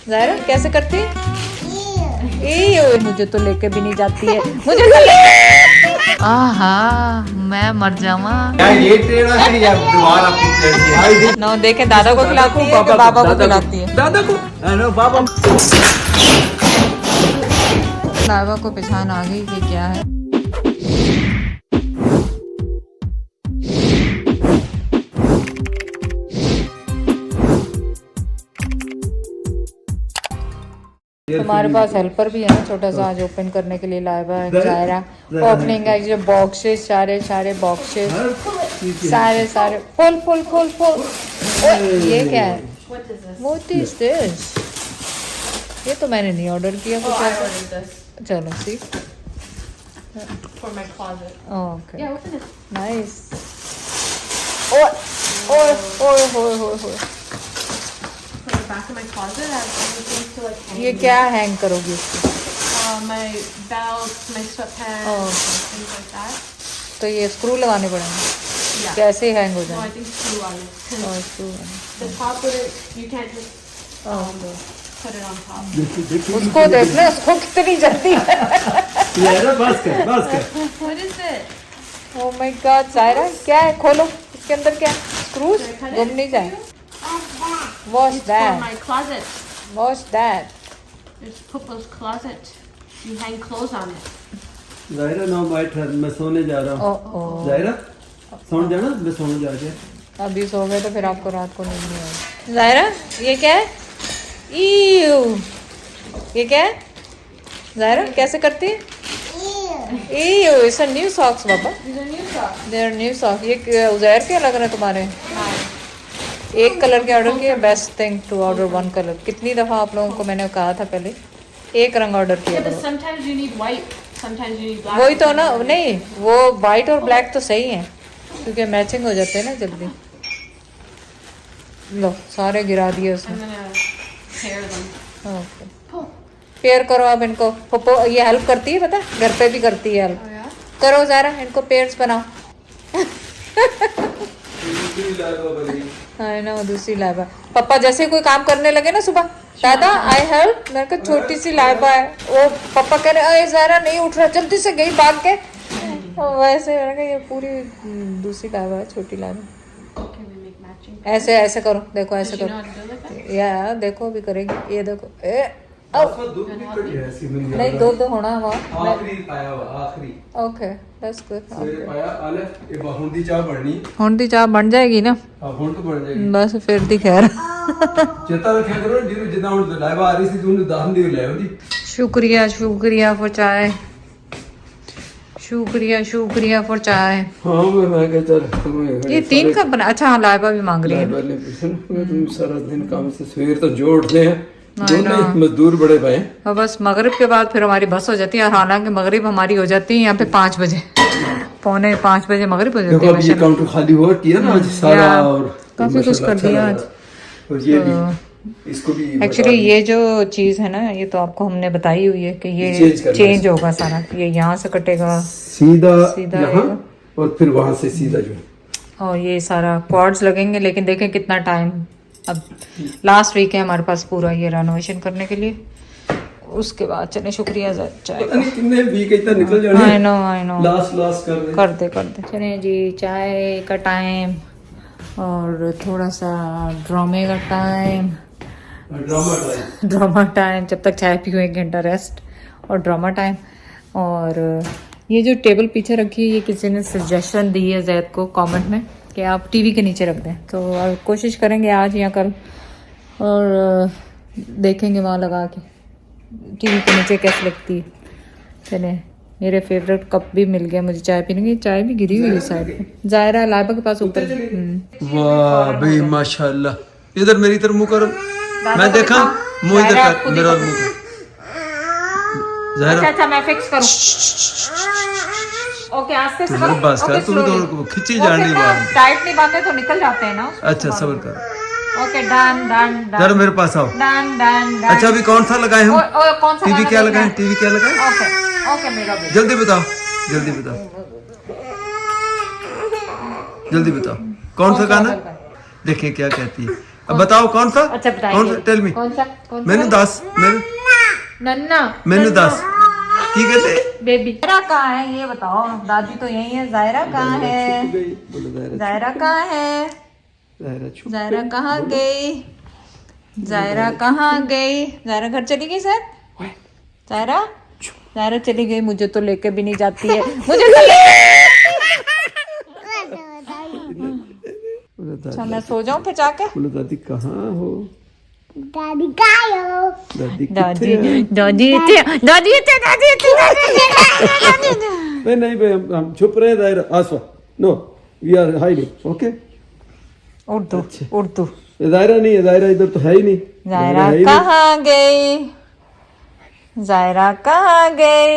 ज़ाहिरा कैसे करती है? मुझे तो लेके भी नहीं जाती है, मुझे तो ले आहा मैं मर जावा। ये टेढ़ा है या दोबारा आपकी ना देखे दादा को खिलाती है कि बाबा को खिलाती है? दादा को बाबा बाबा को पहचान आ गई कि क्या है। तुम्हारे पास हेल्पर भी है ना छोटा सा, आज ओपन करने के लिए लाया हुआ है ज़ाहिरा। ओपनिंग है जो बॉक्सेस, सारे बॉक्सेस, सारे फुल फुल फुल फुल। ये क्या है? What is this? ये तो मैंने नहीं ऑर्डर किया कुछ ऐसा। चलो सी For my closet. Okay Yeah, open it. Nice. ओए ओए ओए ओए ओए, For the back of my closet, I have everything to like hang. ये क्या हैंग करोगी इसको? My belts, my sweatpants, Oh. things like that. तो ये स्क्रू लगाने पड़ेंगे, Yeah. कैसे हैंग हो No, I जाए? think screw on it. 'Cause screw the top of it, you can't just put it on top. उसको देख ले, उसको कितनी जल्दी है। बस कर What is it? Oh my god Zahira क्या है? खोलो, इसके अंदर क्या? स्क्रूज गुम नहीं जाए। What's It's for that? my closet. What's that? It's Pupa's closet. You hang clothes on it. Zahira ना बैठ, मैं सोने जा रहा हूँ। ओह ज़ाहिरा सोने जाना, मैं सोने जा रहा। अभी सो गए तो फिर आपको रात को नींद नहीं आएगी। ज़ाहिरा ये क्या है? ईयू ये क्या है? ज़ाहिरा कैसे करती है? ईयू इट्स अ न्यू सॉक्स बाबा। These are new socks. They are new socks. ये उज़ैर के लग रहे हैं तुम्हारे? एक कलर के ऑर्डर किया, best thing to order one colour. कितनी दफ़ा आप लोगों को मैंने कहा था पहले, एक रंग ऑर्डर किया Yeah, but करो। sometimes you need white. Sometimes you need black. वही तो ना, नहीं वो वाइट और ब्लैक तो सही है क्योंकि मैचिंग हो जाते हैं ना जल्दी। लो सारे गिरा दिए उसने। I'm gonna pair them. Okay pair करो अब इनको। पप्पो ये हेल्प करती है, पता है? घर पे भी करती है हेल्प। Oh yeah. करो ज़रा इनको पेयर्स बनाओ। आई नो दूसरी लाइबा। पापा जैसे कोई काम करने लगे ना सुबह, दादा आई हेल्प, मेरे को छोटी सी लाइबा है, वो पापा कह रहे अरे ज़रा नहीं उठ रहा, जल्दी से गई भाग के। वैसे मैंने कहा ये पूरी दूसरी लाइबा है, छोटी Laiba. Can we make matching? ऐसे ऐसे करो, देखो ऐसे Does she know करो। how to do like that? या देखो अभी करेगी, ये देखो नहीं नहीं दो होना वहाँ। आखिरी पाया हुआ, आखिरी ओके दैट्स गुड। सवेरे पाया आले ये बहुन दी चाह बढ़नी। ਹੁਣ ਦੀ ਚਾਹ ਬਣ ਜਾਏਗੀ ਨਾ? ਹੁਣ तो बन जाएगी। ਬਸ ਫਿਰ ਦੀ ਖੈਰ। चेता रखा करो जिन्हों जितना ਹੁਣ ਲਾਈਵ ਆ ਰਹੀ ਸੀ ਤੁਹਾਨੂੰ ਦਾਨ ਦੀ ਲੈ ਉਹਦੀ। शुक्रिया शुक्रिया फॉर चाय, शुक्रिया फॉर चाय। हाँ मैं कहता रहता ये 3 कप बना। अच्छा हाँ लाइबा भी मांग रही है। तुम सारा दिन काम से सवेर तो जोड़ते हैं, दोनों ही मजदूर बड़े भाई। और बस मगरिब के बाद फिर हमारी बस हो जाती है, और हालांकि मगरिब हमारी हो जाती है यहाँ पे 5 बजे, पौने 5 बजे मगरिब हो जाती देखो है। अब ये काउंटर खाली हुआ किया ना आज सारा, और काफी कुछ कर दिया आज। और ये भी इसको भी एक्चुअली ये जो चीज़ है ना, ये तो आपको हमने बताई हुई है कि ये चेंज होगा सारा। ये यहाँ से कटेगा सीधा सीधा यहाँ, और फिर वहां से सीधा जो, और ये सारा क्वार्ट्स लगेंगे। लेकिन देखें कितना टाइम, अब लास्ट वीक है हमारे पास पूरा ये रेनोवेशन करने के लिए, उसके बाद चले। शुक्रिया चाय पता नहीं कितने वीक इतना निकल जाने। आई नो लास्ट कर दे कर दे चले जी। चाय का टाइम और थोड़ा सा ड्रामे का टाइम। ड्रामा टाइम, जब तक चाय पीओ 1 घंटा रेस्ट और ड्रामा टाइम। और ये जो टेबल पीछे रखी है, ये किसी ने सजेशन दी है जैद को कमेंट में कि आप टीवी के नीचे रख दें, तो कोशिश करेंगे आज या कल, और देखेंगे वहाँ लगा के टीवी के नीचे कैसी लगती है। चले मेरे फेवरेट कप भी मिल गया मुझे चाय पीने की। चाय भी गिरी हुई है साइड पे। ज़ाहिरा लाइबा के पास ऊपर। वाह भाई माशाल्लाह। इधर मेरी तरफ मुंह करो, मैं देखा मुंह इधर कर, मेरा मुंह कर। ज़ाहिरा अच्छा मैं फिक्स करूं। ओके आस्ते से तुम्हारे पास कर, तुम तो खिंची जान रही बात। टाइट नहीं बांधे तो निकल जाते हैं ना। अच्छा सब्र कर। ओके डन डन जरा मेरे पास आओ। डन। अच्छा अभी कौन सा लगाए हम? कौन सा टीवी क्या लगाए? टीवी क्या लगाए? ओके मेरा भी। जल्दी बताओ जल्दी बताओ कौन सा गाना? देखिए क्या कहती है। अब बताओ कौन सा? अच्छा बताइए। कौन सा? Tell me. कौन सा? मैंने 10 नन्ना। मैंने 10 की कहते बेबी जायरा कहाँ है ये बताओ। दादी तो यही है। जायरा कहाँ है? जायरा कहाँ है? जायरा कहाँ गई? जायरा कहाँ गई? जायरा घर चली गई सर? जायरा जायरा चली गई। मुझे तो लेके भी नहीं जाती है। मुझे तो अच्छा मैं सो जाऊं फिर जाके। बोलो दादी कहाँ हो? दादी गायो दादी दादी दादी दादी नहीं भाई हम छुप रहे हैं दायरा आसवा no we are hiding okay Urdu Urdu. ये दायरा नहीं है दायरा इधर तो है ही नहीं जायरा कहाँ गई? जायरा कहाँ गई?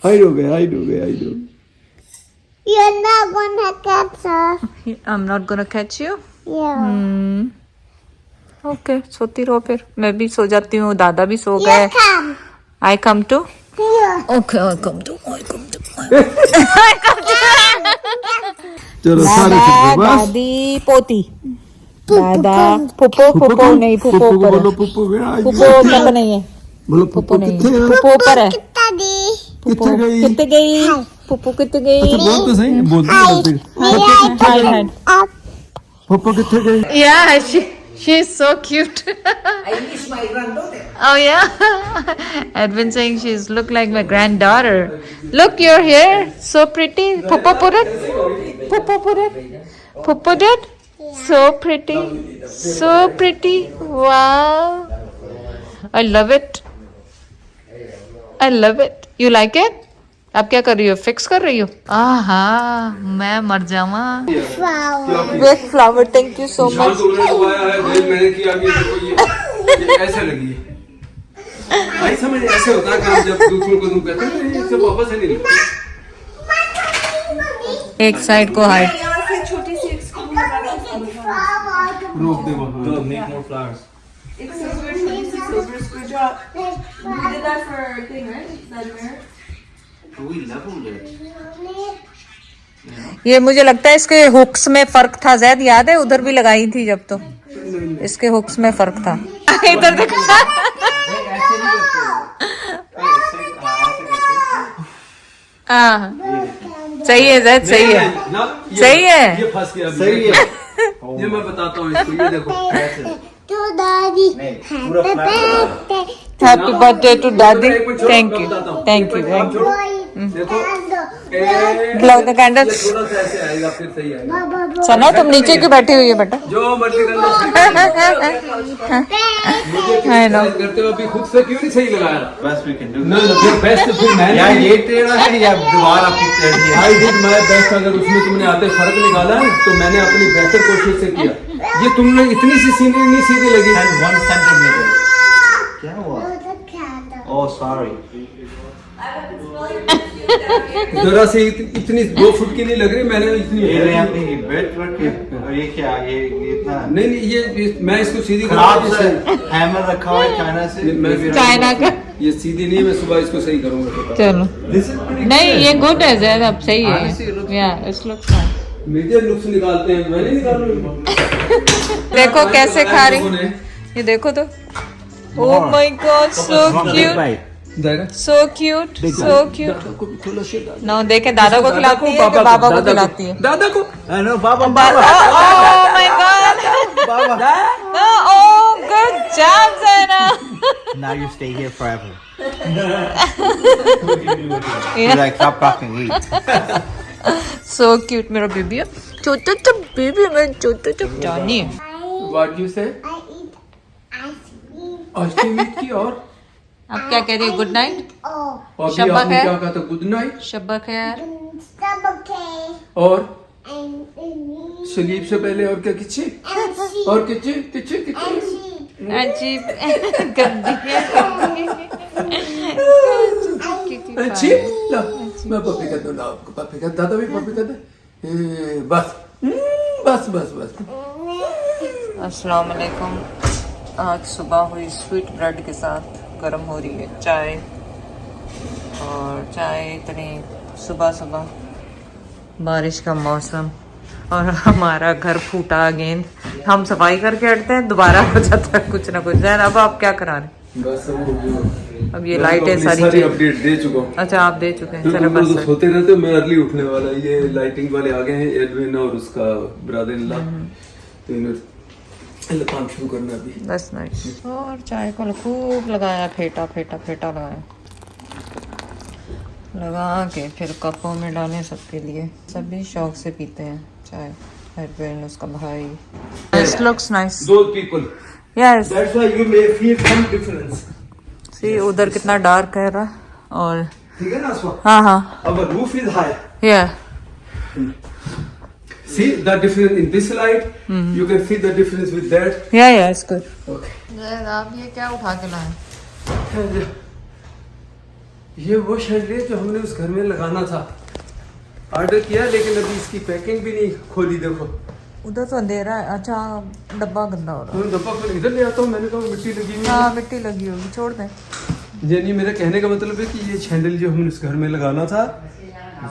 हाइड हो गए हाइड हो गए हाइड हो गए you're not gonna catch us I'm not gonna catch you. yeah okay सोती रहो फिर। मैं भी सो जाती हूँ। दादा भी सो गए। come I come to here okay I come to चलो सारे दादा छुप गए बस दादी पोती। दादा पुप्पो पुप्पो नहीं पुप्पो पुप्पो को ऊपर बोलो है। पुप्पो पुप्पो ऊपर नहीं है। बोलो पुप्पो पुप्पो नहीं कितने है। हैं? पुप्पो ऊपर है। daddy पुप्पो कितने गई? कितने गई? पुप्पो कितने गई? बोल तो सही बोलते हाय हाय। पुप्पो कितने गई? Yeah, she's so cute. Oh yeah. Edwin saying she's look like my granddaughter. Look, your hair so pretty. Puppo put it. Puppo put it. Puppo did. So pretty. So pretty. Wow. I love it. I love it. You like it? आप क्या कर रही हो? Fix कर रही हो? आहा मैं मर जावा। flower Big flower. Thank you so much. मैंने किया कि देखो ये ऐसे लगी है भाई समझ ऐसे होता है कि हम जब दूसरों को तुम कहते हैं इससे वापस से नहीं लगती एक साइड को हाइट। यहाँ से छोटी सी एक स्कूल रोक दे वहाँ एक silver, छोटी सी silver screwdrop. We did that for our thing, right? That mirror. ये मुझे लगता है इसके हुक्स में फर्क था। जैद याद है उधर भी लगाई थी जब तो इसके हुक्स में फर्क था। इधर देखो। हाँ सही है जैद सही है सही है ये फंस गया सही है ये मैं बताता हूँ इसको ये देखो to daddy happy birthday to दादी। Thank you thank you thank you. देखो ब्लो द कैंडल। थोड़ा सा ऐसे आएगा फिर सही आएगा सना तुम नीचे क्यों बैठी हुई है बेटा? जो मर्जी कर लो I know. करते हो अभी खुद से क्यों नहीं सही लगाया Best we can do. नहीं तो फिर बेस्ट फिर मैंने या ये टेढ़ा है या दोबारा फिर टेढ़ी है. आई डिड माय बेस्ट अगर उसमें तुमने आते फर्क निकाला है तो मैंने अपनी बेहतर कोशिश से किया ये तुमने इतनी सी सीधी नहीं सीधी लगी 1 centimeter. क्या हुआ? the candle Oh sorry. जरा से इतनी 2 फुट की नहीं लग रही मैंने इतनी ये नहीं अपनी बेड रखे और ये क्या ये इतना नहीं नहीं ये मैं इसको सीधी खराब से हैमर रखा हुआ है चाइना से. चाइना का। ये सीधी नहीं मैं सुबह इसको सही करूंगा चलो This is pretty नहीं ये गुड है जैद अब सही Honestly, it है। looks या इस लुक फाइन। मेजर नुक्स निकालते हैं मैं नहीं निकाल रहा देखो कैसे खा रही ये देखो तो। ओह माय गॉड सो क्यूट दायरा सो क्यूट सो क्यूट। थोड़ा से नो देखे दादा को खिलाती है कि बाबा को खिलाती है? दादा को no Baba oh my God Baba. Oh good job ज़ैना। Now you stay here forever. You're like stop talking eat. So cute मेरा बेबी है। छोटा सा बेबी है छोटा सा जानी है। व्हाट यू से I eat ice cream ice cream की और अब क्या कह रही है? Good night. oh अभी शब्बा आपने खैर। क्या कहा था गुड नाइट शब्बा खैर। some okay और and स्लीप से पहले और क्या किच्छे sheep और किच्छे किच्छे किच्छे sheep अजीब गंदी है। अच्छी ला मैं पपी कहता हूँ आपको पपी कहता दादा भी पपी कहता बस बस बस बस अस्सलाम वालेकुम। आज सुबह हुई स्वीट ब्रेड के साथ गर्म हो रही है चाय और चाय इतनी सुबह सुबह बारिश का मौसम और हमारा घर फूटा अगेन। हम सफाई करके हटते हैं, दोबारा हो जाता है कुछ ना कुछ। जैन अब आप क्या करा रहे? बस अब ये लाइटें सारी अपडेट दे चुका हूँ। अच्छा आप दे चुके हैं, चलो तुम लोग बस। सोते रहते हो, मैं अर्ली उठने वाला। ये लाइटिंग वाले आ गए हैं, एडविन और उसका ब्रदर इन लॉ। तो इन्हें काम शुरू करना अभी। बस नाइस। और चाय को खूब लगाया, फेटा फेटा फेटा लगाया, लगा के फिर कपों में डाले सबके लिए। सभी शौक से पीते हैं चाय। एडविन, उसका भाई। This looks nice. Those people. Yes. That's why you may feel some difference. See, उधर कितना डार्क है रहा। और ठीक है ना अस्वा? हाँ हाँ। Our roof is high. Yeah. See the difference in this light. You can see the difference with that. Yeah, it's good. Okay. आप ये क्या उठा के लाए? ये वो शैडलियर जो हमने उस घर में लगाना था, ऑर्डर किया, लेकिन अभी इसकी पैकिंग भी नहीं खोली। देखो उधर तो अंधेरा है। अच्छा डब्बा गंदा हो रहा है। मैं डब्बा खोल इधर ले आता हूँ। मैंने कहा मिट्टी लगी हुई है। हाँ मिट्टी लगी होगी, छोड़ दें। यानी मेरे कहने का मतलब है कि ये शैंडल जो हमने उस घर में लगाना था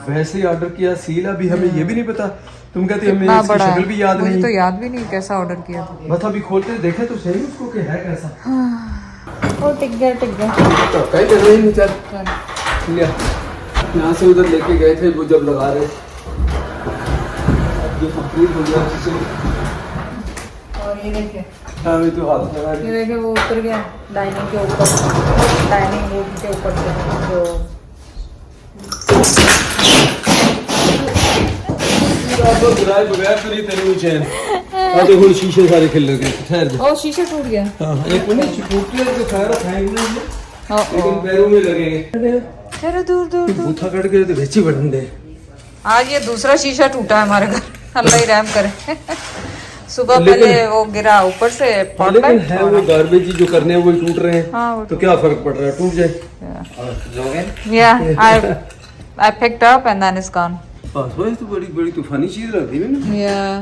वैसे ही ऑर्डर किया। सील अभी हमें ये भी नहीं पता। तुम कहते हमें कितना इसकी बड़ा शक्ल है, भी याद मुझे नहीं। तो याद भी नहीं कैसा ऑर्डर किया था। बस अभी खोलते देखे तो सही उसको कि है कैसा। ओ टिक गया टिक गया। तो कहीं तो नहीं चल लिया। यहाँ से उधर लेके गए थे वो जब लगा रहे, ये कंप्लीट हो गया। और ये देखिए, हाँ मैं तो हाथ लगा रही। ये देखिए वो उतर गया डाइनिंग के ऊपर, डाइनिंग रूम के ऊपर से जो गिराए बगैर तो नहीं तेरे चैन। अब देखो शीशे सारे खिल लगे। ठहर जा। ओ शीशा टूट गया। हाँ एक मिनट टूट गया तो सारा खाएंगे लेकिन ओ पैरों में लगेंगे। अरे दूर दूर दूर। बूथा कट गए तो बेची बढ़न दे। आज ये दूसरा शीशा टूटा है हमारे घर। अल्लाह ही रहम करे। सुबह लेकिन- पहले वो गिरा ऊपर से लेकिन है वो गार्बेज जो करने हैं वो टूट रहे हैं। हाँ, वो तो क्या फर्क पड़ रहा है, टूट जाए। Yeah, I picked up and then it's gone. बस वही तो बड़ी बड़ी तूफानी चीज लगती है ना। Yeah.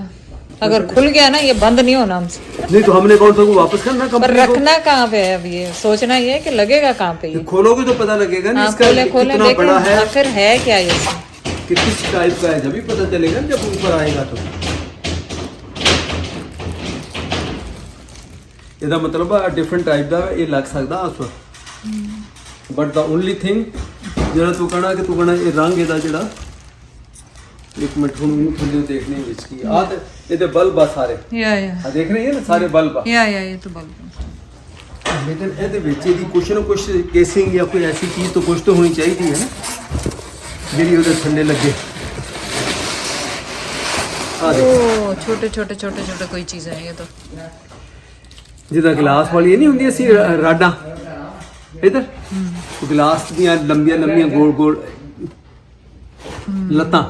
अगर खुल गया ना ये बंद नहीं होना हमसे। नहीं तो हमने कौन सा को वापस करना पर कंपनी को। रखना कहाँ पे है? अब ये सोचना ये है कि लगेगा कहाँ पे ये। खोलोगे तो पता लगेगा ना हाँ, इसका खोले खोले कितना बड़ा है, देखें आखिर है क्या ये। कि किस टाइप का है, जब भी पता चलेगा जब ऊपर आएगा तो। ਇਹਦਾ मतलब है डिफरेंट टाइप ਦਾ ਇਹ ਲੱਗ ਸਕਦਾ ਉਸ बट द ओनली थिंग ਜਿਹੜਾ ਤੂੰ ਕਹਣਾ ਕਿ ਤੂੰ ਕਹਣਾ ਇਹ ਰੰਗ ਇਹਦਾ ਜਿਹੜਾ ਇੱਕ ਮਿੰਟ ਹੁਣ ਇਹਨੂੰ ਥੱਲੇ ਦੇਖਣੇ ਵਿੱਚ ਕੀ ਆ ਤੇ ਇਹਦੇ ਬਲਬ ਆ ਸਾਰੇ या ਆ ਦੇਖ ਰਹੇ ਹੈ ਨਾ ਸਾਰੇ ਬਲਬ ਆ या ये तो बल्ब। लेकिन ਇਹਦੇ ਵਿੱਚ ਇਹਦੀ ਕੁਛ ਨਾ ਕੁਛ ਕੇਸਿੰਗ ਜਾਂ ਕੋਈ ਐਸੀ ਚੀਜ਼ तो कुछ तो होनी चाहिए है ना ਜਿਹੜੀ ਉਹਦੇ ਥੱਲੇ ਲੱਗੇ। ਆ ਦੇਖ ओ छोटे छोटे छोटे छोटे कोई चीज है ये तो। ਜਿੱਦਾਂ ਗਲਾਸ ਵਾਲੀ ਨਹੀਂ ਹੁੰਦੀ ਅਸੀਂ ਰਾਡਾਂ ਇਧਰ ਗਲਾਸ ਦੀਆਂ ਲੰਬੀਆਂ ਲੰਬੀਆਂ ਗੋਲ ਗੋਲ लता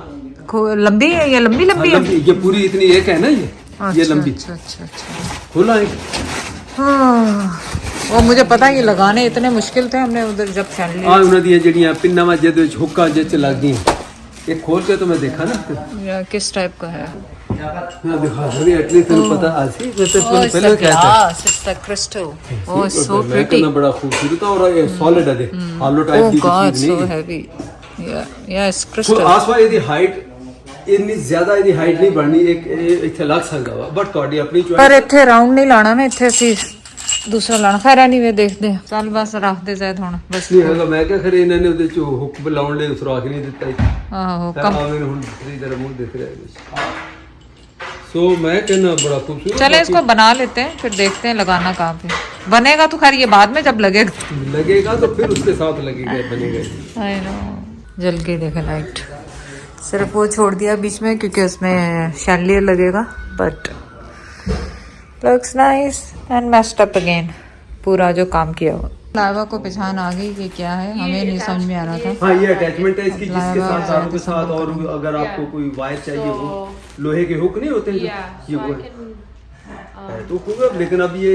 लंबी है ये, लंबी लंबी है। ये पूरी इतनी एक है ना ये लंबी। अच्छा अच्छा अच्छा। खोला है हाँ, वो मुझे पता है ये लगाने इतने मुश्किल थे। हमने उधर जब शैंडलियर ਆ ਉਹਨਾਂ ਦੀਆਂ ਜਿਹੜੀਆਂ ਪਿੰਨਾਂ ਵਾ ਜਿਹਦੇ ਵਿੱਚ ਹੁੱਕਾਂ ਜਿਹੇ ਚ ਲੱਗ ਗਈਆਂ ਇਹ ਖੋਲ ਕੇ तो मैं देखा ना या किस टाइप का है? मैं दिखा रही एटलीस्ट तेरे पता आसी वैसे Oh, it's पहले the क्या था glass, it's the crystal. Oh, it's so मैं pretty. कितना बड़ा खूबसूरत और ये सॉलिड है देख हॉलो टाइप Oh की God, चीज so नहीं heavy. Yeah, it's so crystal. आसवा ਇਹਦੀ ਹਾਈਟ ਇੰਨੀ ਜ਼ਿਆਦਾ ਇਹਦੀ ਹਾਈਟ ਨਹੀਂ ਬਣਨੀ ਇੱਕ ਇੱਥੇ ਲੱਗ ਸਕਦਾ ਵਾ ਬਟ ਤੁਹਾਡੀ ਆਪਣੀ पर ਚੋਇਸ ਇੱਥੇ ਰਾਉਂਡ ਨਹੀਂ ਲਾਣਾ ਨਾ, ਇੱਥੇ ਅਸੀਂ ਦੂਸਰਾ ਲਾਣਾ। ਖੈਰ ਐਨੀਵੇ ਦੇਖਦੇ ਹਾਂ। ਚੱਲ ਬਸ ਰੱਖਦੇ ਜ਼ੈਦ ਹੁਣ ਬਸ। ਨਹੀਂ ਹੈਗਾ ਮੈਂ ਕਿਹਾ ਖਰੇ ਇਹਨਾਂ ਨੇ ਉਹਦੇ ਚ ਹੁੱਕ ਲਾਉਣ ਲਈ ਸੁਰਾਖ ਨਹੀਂ ਦਿੱਤਾ ਇੱਥੇ ਆਹੋ ਤਾਂ ਕੰਮ। ਆਵੇਂ ਹੁਣ दूसरी तरफ मुंह दिख रहा है सो मैं कहना बड़ा खूबसूरत चले इसको बना लेते हैं, फिर देखते हैं लगाना कहाँ पे बनेगा। तो खैर ये बाद में जब लगेगा। लगेगा तो फिर उसके साथ लगेगा बनेगा। I know. जल के देखा लाइट, सिर्फ वो छोड़ दिया बीच में क्योंकि उसमें शैंडलियर लगेगा। But looks nice and messed up again. पूरा जो काम किया हुआ। लाइवा को पहचान आ गई कि क्या है, हमें नहीं समझ में आ रहा था। हाँ ये अटैचमेंट है इसकी जिसके लाइवा साथ तारों के है, साथ और अगर आपको कोई वायर चाहिए हो लोहे के हुक नहीं होते हैं जो, ये वो है। तो होगा लेकिन अब ये